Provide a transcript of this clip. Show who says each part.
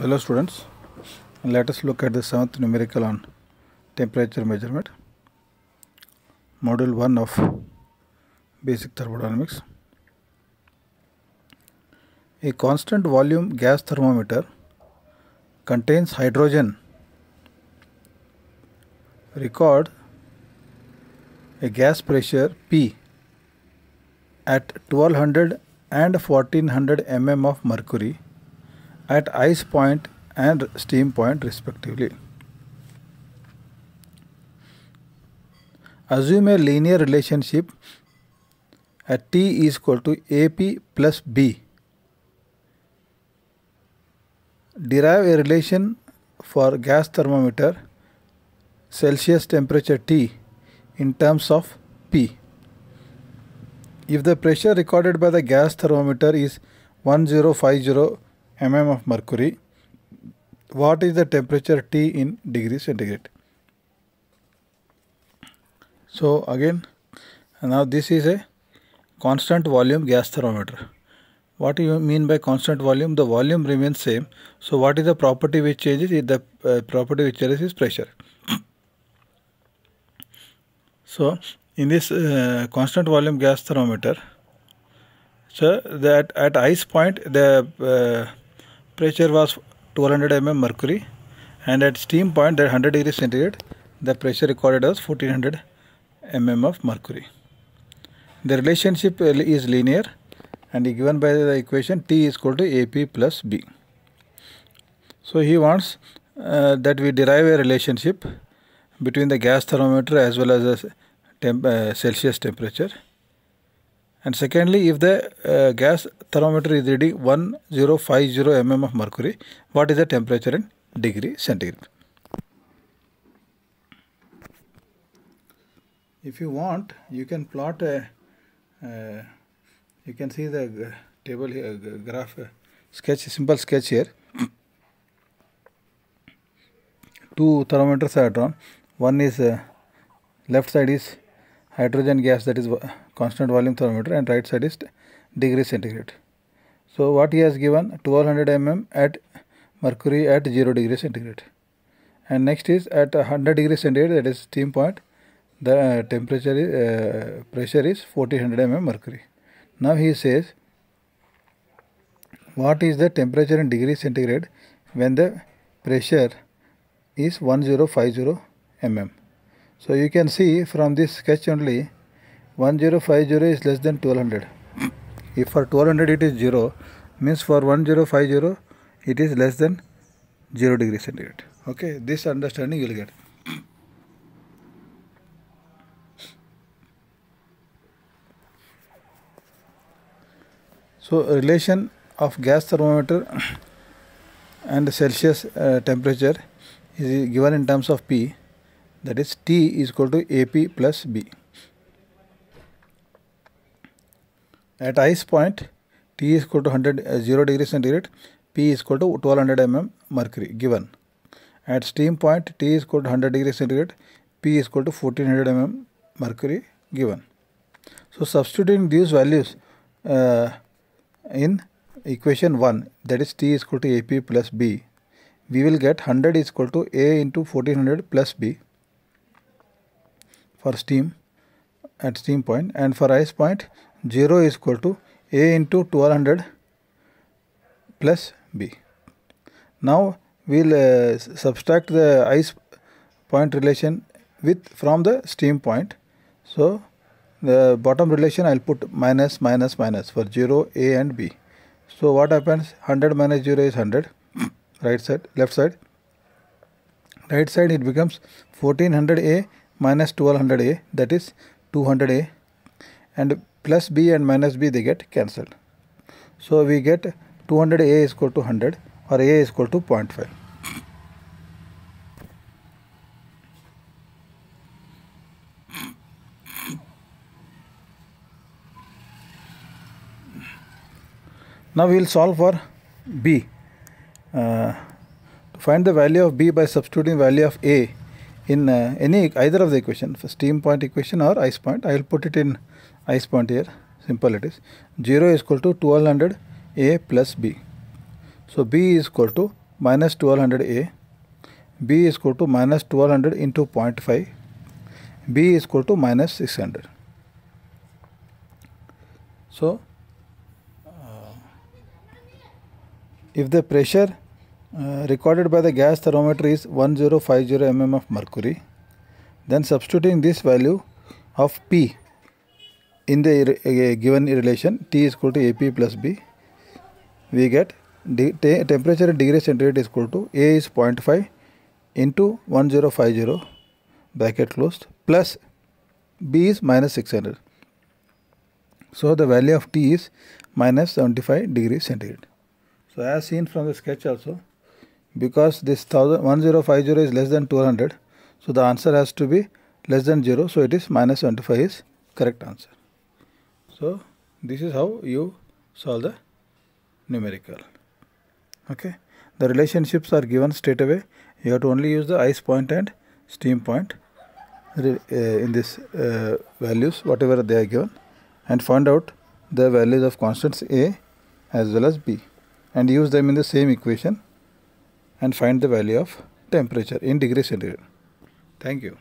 Speaker 1: Hello students, let us look at the 7th numerical on temperature measurement, module 1 of basic thermodynamics. A constant volume gas thermometer contains hydrogen. Record a gas pressure P at 1200 and 1400 mm of mercury at ice point and steam point respectively. Assume a linear relationship at T is equal to AP plus B. Derive a relation for gas thermometer Celsius temperature T in terms of P. If the pressure recorded by the gas thermometer is 1050 mm of mercury, what is the temperature T in degrees centigrade? So again, now this is a constant volume gas thermometer. What do you mean by constant volume? The volume remains same. So what is the property which changes? The property which changes is pressure. So in this constant volume gas thermometer, so that at ice point the pressure was 1200 mm mercury, and at steam point, that 100 degrees centigrade, the pressure recorded as 1400 mm of mercury. The relationship is linear and given by the equation T is equal to AP plus B. So he wants that we derive a relationship between the gas thermometer as well as the Celsius temperature. And secondly, if the gas thermometer is reading 1050 mm of mercury, what is the temperature in degree centigrade? If you want, you can plot a, you can see the table here, graph, sketch, simple sketch here. Two thermometers are drawn. One is left side is hydrogen gas, that is constant volume thermometer, and right side is degree centigrade. So what he has given 1200 mm at mercury at 0 degree centigrade, and next is at 100 degree centigrade, that is steam point, the temperature is, pressure is 1400 mm mercury. Now he says what is the temperature in degree centigrade when the pressure is 1050 mm. So you can see from this sketch only 1050 is less than 1200. If for 1200 it is 0, means for 1050 it is less than 0 degree centigrade. Okay, this understanding you will get. So relation of gas thermometer and Celsius temperature is given in terms of P, that is T is equal to AP plus B. At ice point, T is equal to 0 degree centigrade, P is equal to 1200 mm mercury given. At steam point, T is equal to 100 degree centigrade, P is equal to 1400 mm mercury given. So substituting these values in equation 1, that is T is equal to AP plus B, we will get 100 is equal to A into 1400 plus B for steam at steam point, and for ice point 0 is equal to A into 1200 plus B. Now we will subtract the ice point relation from the steam point. So the bottom relation I will put minus minus minus for 0, A and B. So what happens? 100 minus 0 is 100. Right side, left side. Right side it becomes 1400A minus 1200A, that is 200A, and plus B and minus B they get cancelled. So we get 200A is equal to 100, or A is equal to 0.5. Now we will solve for B. To find the value of B by substituting value of A in either of the equation, for steam point equation or ice point. I will put it in ice point here. Simple it is. 0 is equal to 1200 A plus B. So B is equal to minus 1200 A, B is equal to minus 1200 into 0.5, B is equal to minus 600. So, if the pressure recorded by the gas thermometer is 1050 mm of mercury, then substituting this value of P in the given relation T is equal to AP plus B, we get temperature in degree centigrade is equal to A is 0.5 into 1050 bracket closed plus B is minus 600. So the value of T is minus 75 degrees centigrade. So as seen from the sketch also, because this 1050 is less than 200, so the answer has to be less than 0, so it is minus 75 is correct answer. So this is how you solve the numerical. Okay, the relationships are given straight away. You have to only use the ice point and steam point in this values whatever they are given, and find out the values of constants A as well as B, and use them in the same equation and find the value of temperature in degree centigrade. Thank you.